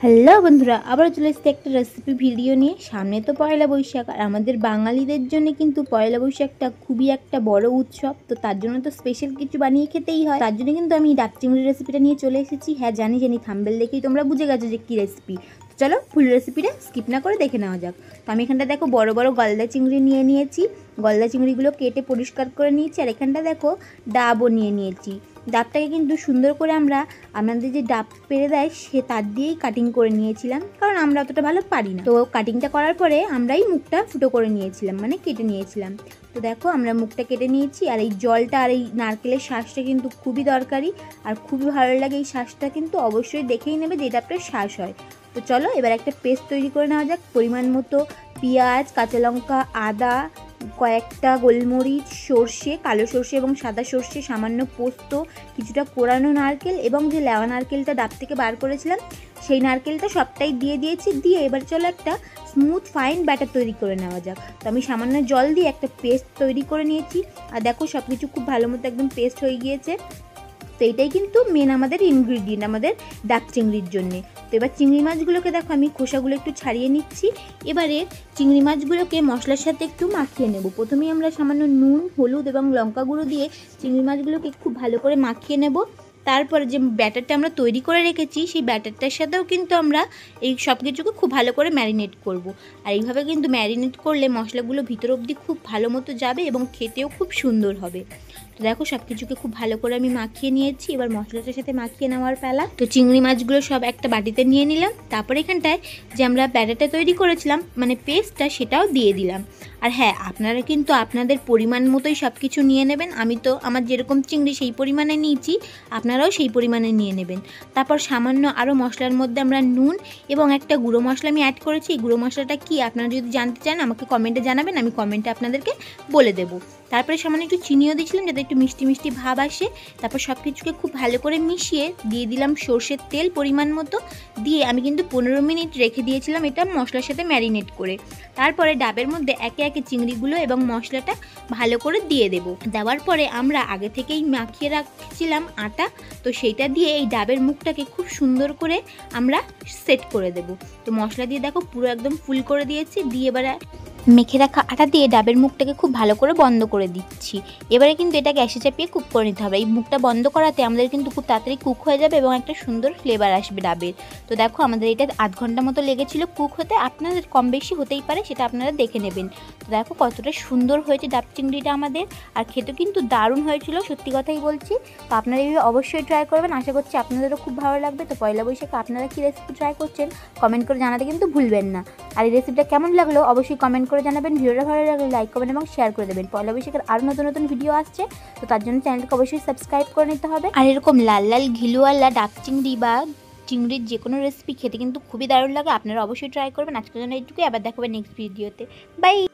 Hello বন্ধুরা, আবার চলে এসেছি একটা রেসিপি ভিডিও নিয়ে। সামনে তো পয়লা বৈশাখ, আর আমাদের বাঙালিদের জন্য কিন্তু পয়লা বৈশাখটা খুবই একটা বড় উৎসব। তো তার জন্য তো স্পেশাল কিছু বানিয়ে খেতেই হয়। তার জন্য কিন্তু আমি ডাব চিংড়ির রেসিপিটা নিয়ে চলে এসেছি। হ্যাঁ জানি থাম্বনেল দেখেই তোমরা বুঝে গেছো যে কী রেসিপি। তো চলো ফুল রেসিপিটা স্কিপ না করে দেখে নেওয়া যাক। তো আমি এখানটা দেখো বড় বড় গলদা চিংড়ি নিয়ে নিয়েছি। গলদা চিংড়িগুলো কেটে পরিষ্কার করে নিয়েছি। আর এখানটা দেখো ডাবও নিয়ে নিয়েছি। ডাবটাকে কিন্তু সুন্দর করে আমাদের যে ডাব পেরে দেয় সে তার দিয়েই কাটিং করে নিয়েছিলাম, কারণ আমরা অতটা ভালো পারি না। তো কাটিংটা করার পরে আমরাই মুখটা ফুটো করে নিয়েছিলাম, মানে কেটে নিয়েছিলাম। তো দেখো আমরা মুখটা কেটে নিয়েছি। আর এই জলটা আর এই নারকেলের শাঁসটা কিন্তু খুবই দরকারি আর খুবই ভালো লাগে। এই শাঁসটা কিন্তু অবশ্যই দেখেই নেবে যে এটা আপনার শাঁস হয়। তো চলো এবার একটা পেস্ট তৈরি করে নেওয়া যাক। পরিমাণ মতো পেঁয়াজ, কাঁচা লঙ্কা, আদা, কয়েকটা গোলমরিচ, সর্ষে, কালো সর্ষে এবং সাদা সর্ষে, সামান্য পোস্ত, কিছুটা কোরানো নারকেল এবং যে লেওয়া নারকেলটা ডাব থেকে বার করেছিলাম সেই নারকেলটা সবটাই দিয়ে দিয়েছি। দিয়ে এবার চলো একটা স্মুথ ফাইন ব্যাটার তৈরি করে নেওয়া যাক। তো আমি সামান্য জল দিয়ে একটা পেস্ট তৈরি করে নিয়েছি। আর দেখো সব কিছু খুব ভালো মতো একদম পেস্ট হয়ে গিয়েছে। তো এইটাই কিন্তু মেন আমাদের ইনগ্রিডিয়েন্ট আমাদের ডাব চিংড়ির জন্যে। তো এবার চিংড়ি মাছগুলোকে দেখো আমি খোসাগুলো একটু ছাড়িয়ে নিচ্ছি। এবারে চিংড়ি মাছগুলোকে মশলার সাথে একটু মাখিয়ে নেব। প্রথমেই আমরা সামান্য নুন, হলুদ এবং লঙ্কা গুঁড়ো দিয়ে চিংড়ি মাছগুলোকে খুব ভালো করে মাখিয়ে নেব। তারপরে যে ব্যাটারটা আমরা তৈরি করে রেখেছি সেই ব্যাটারটার সাথেও কিন্তু আমরা এই সব কিছুকে খুব ভালো করে ম্যারিনেট করব। আর এইভাবে কিন্তু ম্যারিনেট করলে মশলাগুলো ভিতর অবধি খুব ভালো মতো যাবে এবং খেতেও খুব সুন্দর হবে। তো দেখো সব কিছুকে খুব ভালো করে আমি মাখিয়ে নিয়েছি। এবার মশলাটার সাথে মাখিয়ে নেওয়ার পালা। তো চিংড়ি মাছগুলো সব একটা বাটিতে নিয়ে নিলাম। তারপর এখানটায় যে আমরা ব্যাটারটা তৈরি করেছিলাম মানে পেস্টটা, সেটাও দিয়ে দিলাম। আর হ্যাঁ, আপনারা কিন্তু আপনাদের পরিমাণ মতোই সব কিছু নিয়ে নেবেন। আমি তো আমার যেরকম চিংড়ি সেই পরিমাণে নিয়েছি, আপনারাও সেই পরিমাণে নিয়ে নেবেন। তারপর সামান্য আরও মশলার মধ্যে আমরা নুন এবং একটা গুঁড়ো মশলা আমি অ্যাড করেছি। এই গুঁড়ো মশলাটা কি আপনারা যদি জানতে চান আমাকে কমেন্টে জানাবেন, আমি কমেন্টে আপনাদেরকে বলে দেবো। তারপরে সামান্য একটু চিনিও দিয়েছিলাম যাতে একটু মিষ্টি মিষ্টি ভাব আসে। তারপর সব কিছুকে খুব ভালো করে মিশিয়ে দিয়ে দিলাম সর্ষের তেল পরিমাণ মতো। দিয়ে আমি কিন্তু 15 মিনিট রেখে দিয়েছিলাম এটা মশলার সাথে ম্যারিনেট করে। তারপরে ডাবের মধ্যে একে একে চিংড়িগুলো এবং মশলাটা ভালো করে দিয়ে দেব। দেওয়ার পরে আমরা আগে থেকেই মাখিয়ে রাখছিলাম আটা, তো সেইটা দিয়ে এই ডাবের মুখটাকে খুব সুন্দর করে আমরা সেট করে দেব। তো মশলা দিয়ে দেখো পুরো একদম ফুল করে দিয়েছি। দিয়ে এবারে মেখে রাখা আটা দিয়ে ডাবের মুখটাকে খুব ভালো করে বন্ধ করে দিচ্ছি। এবারে কিন্তু এটা গ্যাসে চাপিয়ে কুক করে নিতে হবে। এই মুখটা বন্ধ করাতে আমাদের কিন্তু খুব তাড়াতাড়ি কুক হয়ে যাবে এবং একটা সুন্দর ফ্লেভার আসবে ডাবের। তো দেখো আমাদের এটা আধ ঘন্টা মতো লেগেছিল কুক হতে। আপনাদের কম বেশি হতেই পারে, সেটা আপনারা দেখে নেবেন। তো দেখো কতটা সুন্দর হয়েছে ডাব চিংড়িটা আমাদের, আর খেতে কিন্তু দারুণ হয়েছিল, সত্যি কথাই বলছি। তো আপনারা এইভাবে অবশ্যই ট্রাই করবেন, আশা করছি আপনাদেরও খুব ভালো লাগবে। তো পয়লা বৈশাখে আপনারা কী রেসিপি ট্রাই করছেন কমেন্ট করে জানাতে কিন্তু ভুলবেন না। আর এই রেসিপিটা কেমন লাগলো অবশ্যই কমেন্ট করে জানাবেন। ভিডিওটা ভালো লাগলে লাইক করবেন এবং শেয়ার করে দেবেন। পয়লা বৈশাখের আরও নতুন নতুন ভিডিও আসছে, তো তার জন্য চ্যানেলকে অবশ্যই সাবস্ক্রাইব করে নিতে হবে। আর এরকম লাল লাল ঘিলুয়ালা ডাব চিংড়ি বা চিংড়ির যে কোনো রেসিপি খেতে কিন্তু খুবই দারুণ লাগে। আপনারা অবশ্যই ট্রাই করবেন। আজকের জন্য এইটুকুই, আবার দেখাবেন নেক্সট ভিডিওতে। বাই।